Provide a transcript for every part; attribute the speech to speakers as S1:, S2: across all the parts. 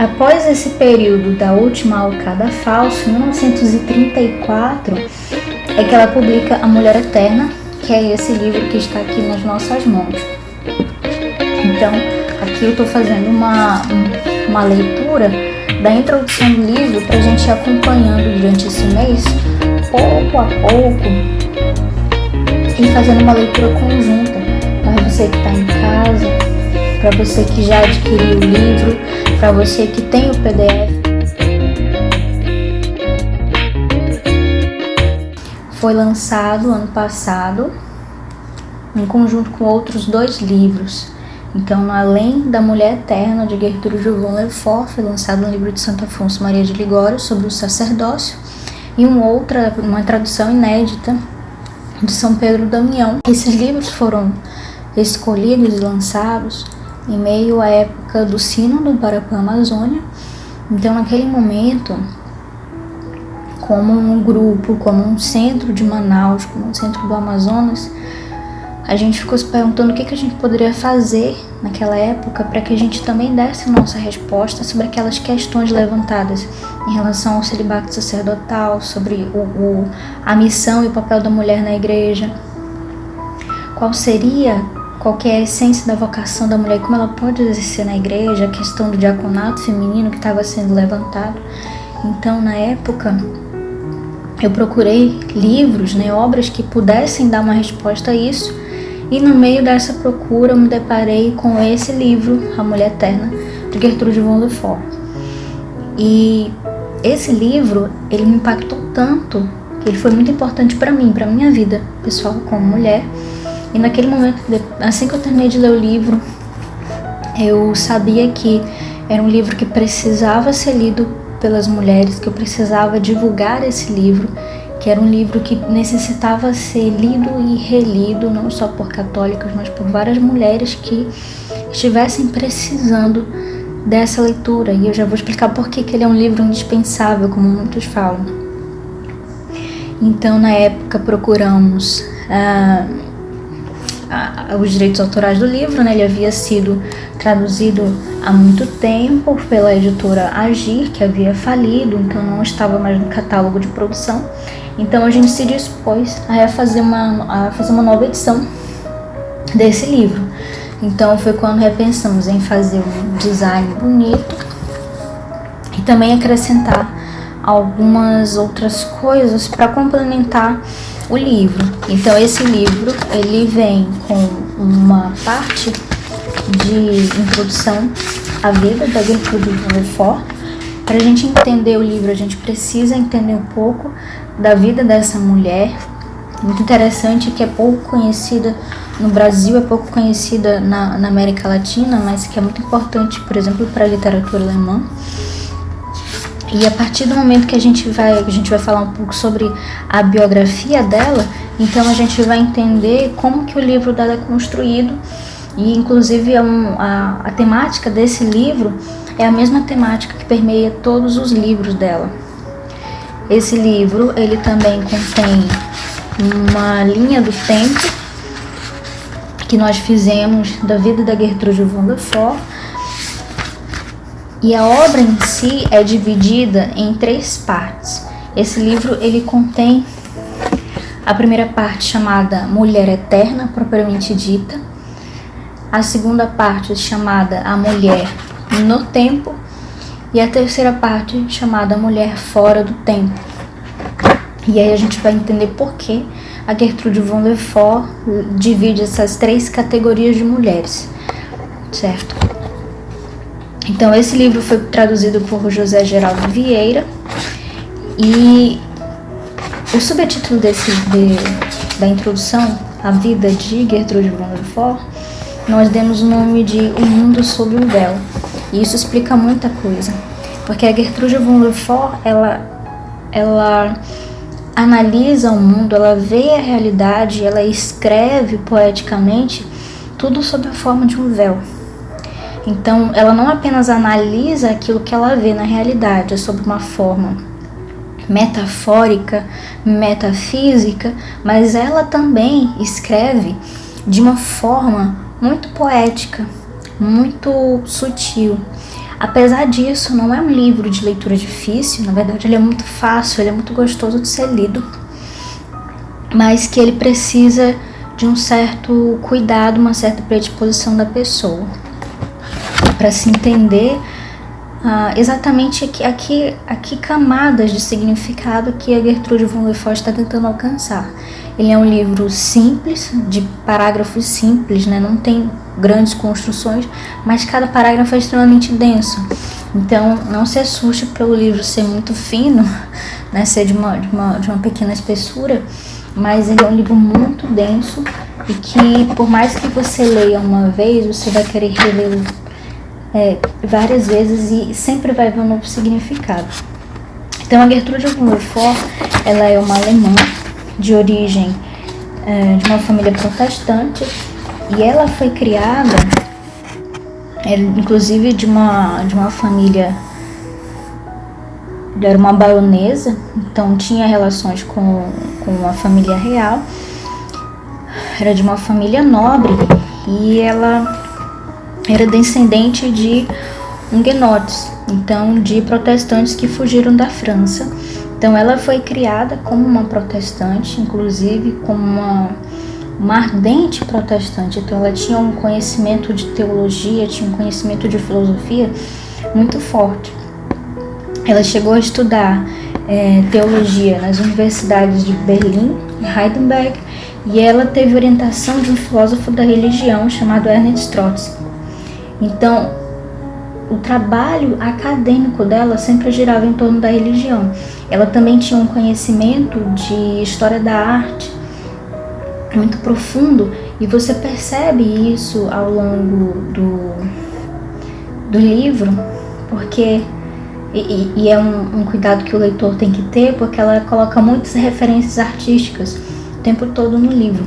S1: Após esse período da última Alcada Falso, em 1934, é que ela publica A Mulher Eterna, que é esse livro que está aqui nas nossas mãos. Então, aqui eu estou fazendo uma leitura da introdução do livro para a gente ir acompanhando durante esse mês, pouco a pouco, e fazendo uma leitura conjunta para você que está em casa, para você que já adquiriu o livro, para você que tem o PDF. Foi lançado ano passado, em conjunto com outros 2 livros. Então, além da Mulher Eterna, de Gertrude von Le Fort, foi lançado um livro de Santo Afonso Maria de Ligório sobre o sacerdócio, e uma tradução inédita de São Pedro Damião. Esses livros foram escolhidos e lançados em meio à época do Sínodo Parapã Amazônia. Então, naquele momento, como um grupo, como um centro de Manaus, como um centro do Amazonas, a gente ficou se perguntando o que a gente poderia fazer naquela época para que a gente também desse a nossa resposta sobre aquelas questões levantadas em relação ao celibato sacerdotal, sobre a missão e o papel da mulher na igreja, qual que é a essência da vocação da mulher e como ela pode exercer na igreja, a questão do diaconato feminino que estava sendo levantado. Então, na época, eu procurei livros, obras que pudessem dar uma resposta a isso. E no meio dessa procura eu me deparei com esse livro, A Mulher Eterna, de Gertrude von Le Fort. E esse livro, ele me impactou tanto, que ele foi muito importante para mim, para minha vida pessoal como mulher. E naquele momento, assim que eu terminei de ler o livro, eu sabia que era um livro que precisava ser lido pelas mulheres, que eu precisava divulgar esse livro, que era um livro que necessitava ser lido e relido, não só por católicos, mas por várias mulheres que estivessem precisando dessa leitura. E eu já vou explicar por que ele é um livro indispensável, como muitos falam. Então, na época, procuramos os direitos autorais do livro, Ele havia sido traduzido há muito tempo pela editora Agir, que havia falido, então não estava mais no catálogo de produção. Então a gente se dispôs a fazer uma nova edição desse livro. Então foi quando repensamos em fazer um design bonito e também acrescentar algumas outras coisas para complementar o livro. Então esse livro, ele vem com uma parte de introdução à vida da Gertrude von Le Fort. Para a gente entender o livro, a gente precisa entender um pouco da vida dessa mulher, muito interessante, que é pouco conhecida no Brasil, é pouco conhecida na América Latina, mas que é muito importante, por exemplo, para a literatura alemã. E a partir do momento que a gente vai falar um pouco sobre a biografia dela, então a gente vai entender como que o livro dela é construído, e inclusive a temática desse livro é a mesma temática que permeia todos os livros dela. Esse livro, ele também contém uma linha do tempo que nós fizemos da vida da Gertrude von Le Fort, e a obra em si é dividida em 3 partes. Esse livro, ele contém a primeira parte chamada Mulher Eterna, propriamente dita, a segunda parte chamada A Mulher no Tempo, e a terceira parte chamada Mulher Fora do Tempo. E aí a gente vai entender por que a Gertrude von Le Fort divide essas 3 categorias de mulheres, certo? Então esse livro foi traduzido por José Geraldo Vieira, e o subtítulo da introdução à vida de Gertrude von Le Fort, nós demos o nome de O Mundo Sob um Véu. E isso explica muita coisa, porque a Gertrude von Le Fort, ela analisa o mundo, ela vê a realidade, ela escreve poeticamente tudo sob a forma de um véu. Então, ela não apenas analisa aquilo que ela vê na realidade, sob uma forma metafórica, metafísica, mas ela também escreve de uma forma muito poética, muito sutil. Apesar disso, não é um livro de leitura difícil, na verdade ele é muito fácil, ele é muito gostoso de ser lido, mas que ele precisa de um certo cuidado, uma certa predisposição da pessoa, para se entender exatamente a que camadas de significado que a Gertrude von Le Fort está tentando alcançar. Ele é um livro simples, de parágrafos simples, né? Não tem grandes construções, mas cada parágrafo é extremamente denso. Então, não se assuste pelo livro ser muito fino, né? Ser de uma pequena espessura, mas ele é um livro muito denso e que, por mais que você leia uma vez, você vai querer relê-lo várias vezes e sempre vai ver um novo significado. Então, a Gertrude von Le Fort, ela é uma alemã de origem de uma família protestante, e ela foi criada, inclusive de uma família, era uma baronesa, então tinha relações com a família real, era de uma família nobre, e ela era descendente de huguenotes, então de protestantes que fugiram da França. Então ela foi criada como uma protestante, inclusive como uma ardente protestante. Então ela tinha um conhecimento de teologia, tinha um conhecimento de filosofia muito forte. Ela chegou a estudar teologia nas universidades de Berlim e Heidelberg, e ela teve orientação de um filósofo da religião chamado Ernst Trotsky. Então, o trabalho acadêmico dela sempre girava em torno da religião. Ela também tinha um conhecimento de história da arte muito profundo, e você percebe isso ao longo do livro, porque e é um cuidado que o leitor tem que ter, porque ela coloca muitas referências artísticas o tempo todo no livro.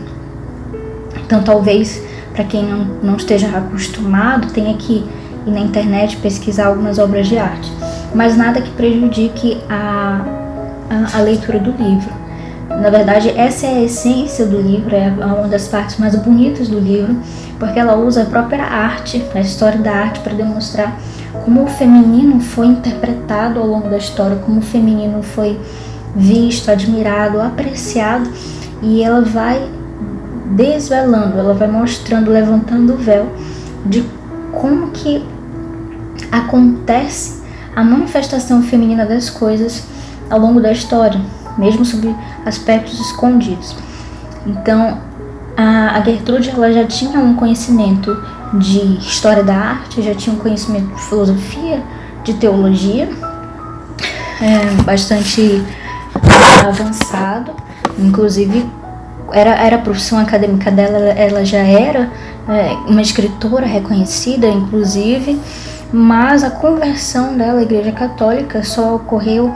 S1: Então, talvez, para quem não esteja acostumado, tenha que ir na internet pesquisar algumas obras de arte, mas nada que prejudique a leitura do livro. Na verdade, essa é a essência do livro, é uma das partes mais bonitas do livro, porque ela usa a própria arte, a história da arte, para demonstrar como o feminino foi interpretado ao longo da história, como o feminino foi visto, admirado, apreciado, e ela vai desvelando, ela vai mostrando, levantando o véu de como que acontece a manifestação feminina das coisas ao longo da história, mesmo sob aspectos escondidos. Então, a Gertrude, ela já tinha um conhecimento de história da arte, já tinha um conhecimento de filosofia, de teologia, bastante avançado. Inclusive, era a profissão acadêmica dela, ela já era uma escritora reconhecida, inclusive, mas a conversão dela à Igreja Católica só ocorreu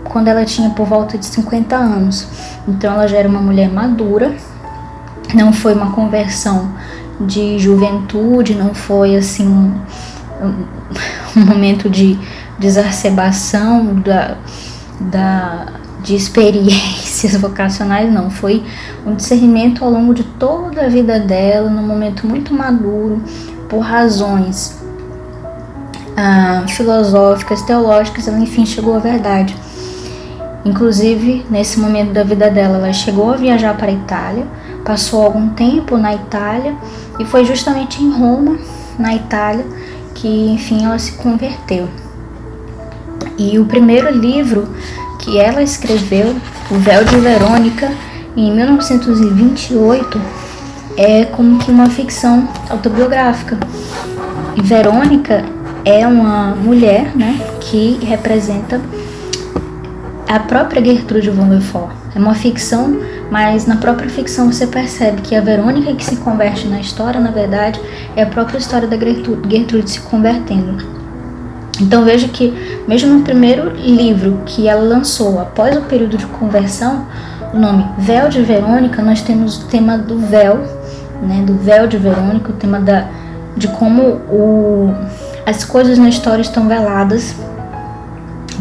S1: quando ela tinha por volta de 50 anos. Então ela já era uma mulher madura, não foi uma conversão de juventude, não foi assim um momento de exacerbação de experiências vocacionais, não. Foi um discernimento ao longo de toda a vida dela, num momento muito maduro, por razões filosóficas, teológicas, ela enfim chegou à verdade. Inclusive, nesse momento da vida dela, ela chegou a viajar para a Itália, passou algum tempo na Itália, e foi justamente em Roma, na Itália, que enfim ela se converteu. E o primeiro livro que ela escreveu, O Véu de Verônica, em 1928, é como que uma ficção autobiográfica. E Verônica é uma mulher, né, que representa a própria Gertrude von Le Fort. É uma ficção, mas na própria ficção você percebe que a Verônica que se converte na história, na verdade, é a própria história da Gertrude se convertendo. Então veja que, mesmo no primeiro livro que ela lançou após o período de conversão, o nome Véu de Verônica, nós temos o tema do véu, né, do véu de Verônica, o tema de como as coisas na história estão veladas.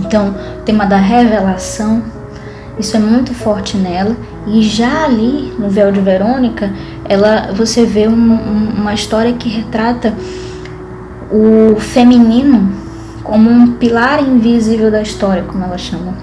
S1: Então, o tema da revelação, isso é muito forte nela. E já ali, no Véu de Verônica, você vê uma história que retrata o feminino como um pilar invisível da história, como ela chama.